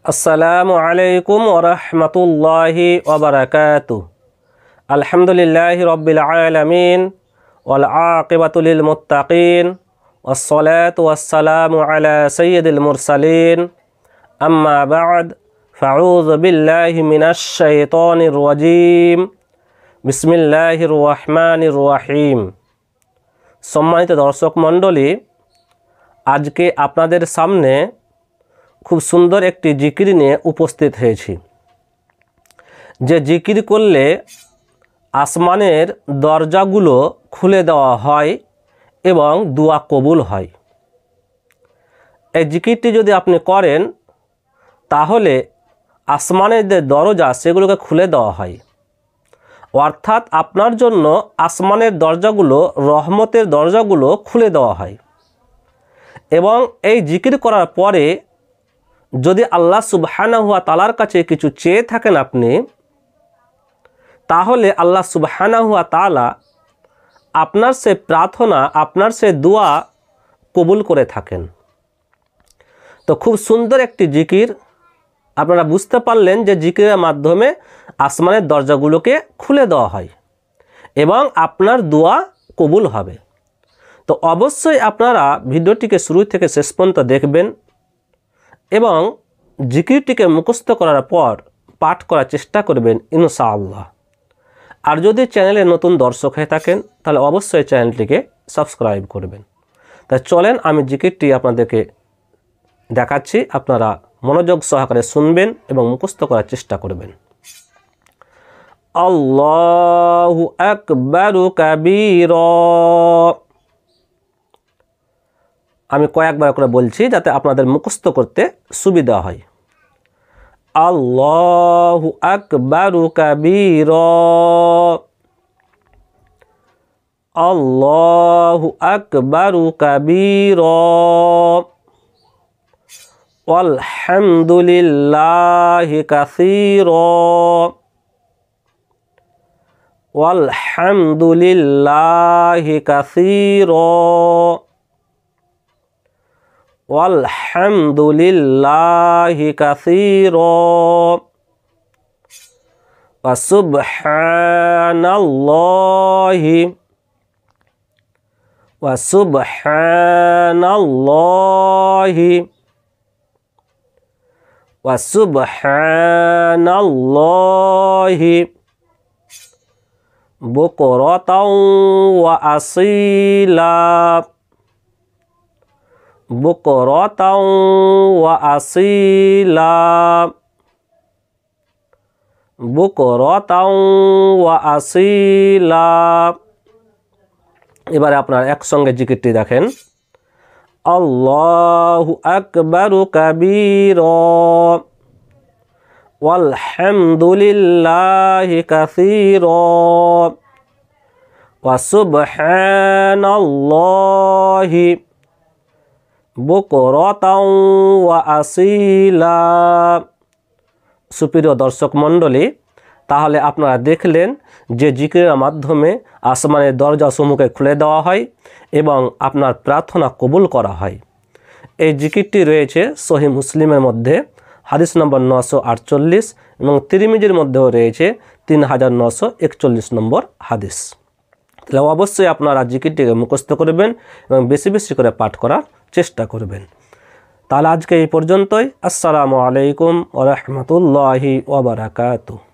আসসালামু আলাইকুম ওয়া রাহমাতুল্লাহি ওয়া বারাকাতুহু। আলহামদুলিল্লাহি রাব্বিল আলামিন ওয়াল আকিবাতু লিল মুত্তাকিন ওয়াস সালাতু ওয়াস সালামু আলা সাইয়্যিদিল মুরসালিন। আম্মা বা'দ, ফাউযু বিল্লাহি মিনাশ শাইতানির রাজীম। বিসমিল্লাহির রহমানির রহিম। সম্মানিত দর্শক মণ্ডলী, আজকে আপনাদের সামনে খুব সুন্দর একটি জিকির নিয়ে উপস্থিত হয়েছি। যে জিকির করলে আসমানের দরজাগুলো খুলে দেওয়া হয় এবং দোয়া কবুল হয়। এই জিকিরটি যদি আপনি করেন তাহলে আসমানের যে দরজা সেগুলোকে খুলে দেওয়া হয়, অর্থাৎ আপনার জন্য আসমানের দরজাগুলো, রহমতের দরজাগুলো খুলে দেওয়া হয়। এবং এই জিকির করার পরে যদি আল্লাহ সুবহানাহু ওয়া তাআলার কাছে কিছু চেয়ে থাকেন আপনি, তাহলে আল্লাহ সুবহানাহু ওয়া তাআলা আপনার সে প্রার্থনা, আপনার সে দোয়া কবুল করে থাকেন। তো খুব সুন্দর একটি জিকির, আপনারা বুঝতে পারলেন যে জিকিরের মাধ্যমে আসমানের দরজাগুলোকে খুলে দেওয়া হয় এবং আপনার দোয়া কবুল হবে। তো অবশ্যই আপনারা ভিডিওটিকে শুরু থেকে শেষ পর্যন্ত দেখবেন এবং জিকিরটিকে মুখস্থ করার পর পাঠ করার চেষ্টা করবেন ইনশাআল্লাহ। আর যদি চ্যানেলে নতুন দর্শক হয়ে থাকেন তাহলে অবশ্যই চ্যানেলটিকে সাবস্ক্রাইব করবেন। তাই চলেন আমি জিকিরটি আপনাদেরকে দেখাচ্ছি, আপনারা মনোযোগ সহকারে শুনবেন এবং মুখস্থ করার চেষ্টা করবেন। আল্লাহু আকবারু কাবীরা। আমি কয়েকবার করে বলছি যাতে আপনাদের মুখস্থ করতে সুবিধা হয়। আল্লাহু আকবারু কাবীরা। আল্লাহু আকবারু কাবীরা। ওয়ালহামদুলিল্লাহি কাসীরা। ওয়ালহামদুলিল্লাহি কাসীরা। ওয়ালহামদুলিল্লাহি কাসীরা। ওয়া সুবহানাল্লাহি। ওয়া সুবহানাল্লাহি। ওয়া সুবহানাল্লাহি বুকরাতাও ওয়া আসীলা। বুকরাতাও ওয়া আসীলা। বুকরাতাও ওয়া আসীলা। এবারে আপনারা একসঙ্গে জিকিরটি দেখেন। আল্লাহু আকবারু কাবীরা। ওয়ালহামদুলিল্লাহি কাসীরা। ওয়া সুবহানাল্লাহি বুকরাতাও ওয়া আসীলা। সুপ্রিয় দর্শক মণ্ডলী, তাহলে আপনারা দেখলেন যে জিকিরের মাধ্যমে আসমানের দরজাসমূহকে খুলে দেওয়া হয় এবং আপনার প্রার্থনা কবুল করা হয়। এই জিকিরটি রয়েছে সহিহ মুসলিমের মধ্যে হাদিস নম্বর 948 এবং তিরমিজির মধ্যেও রয়েছে 3941 নম্বর হাদিস। তাহলে অবশ্যই আপনারা জিকিরটিকে মুখস্থ করবেন এবং বেশি বেশি করে পাঠ করার চেষ্টা করবেন। তাহলে আজকে এই পর্যন্তই। আসসালামু আলাইকুম ওয়া রাহমাতুল্লাহি ওয়া বারাকাতুহু।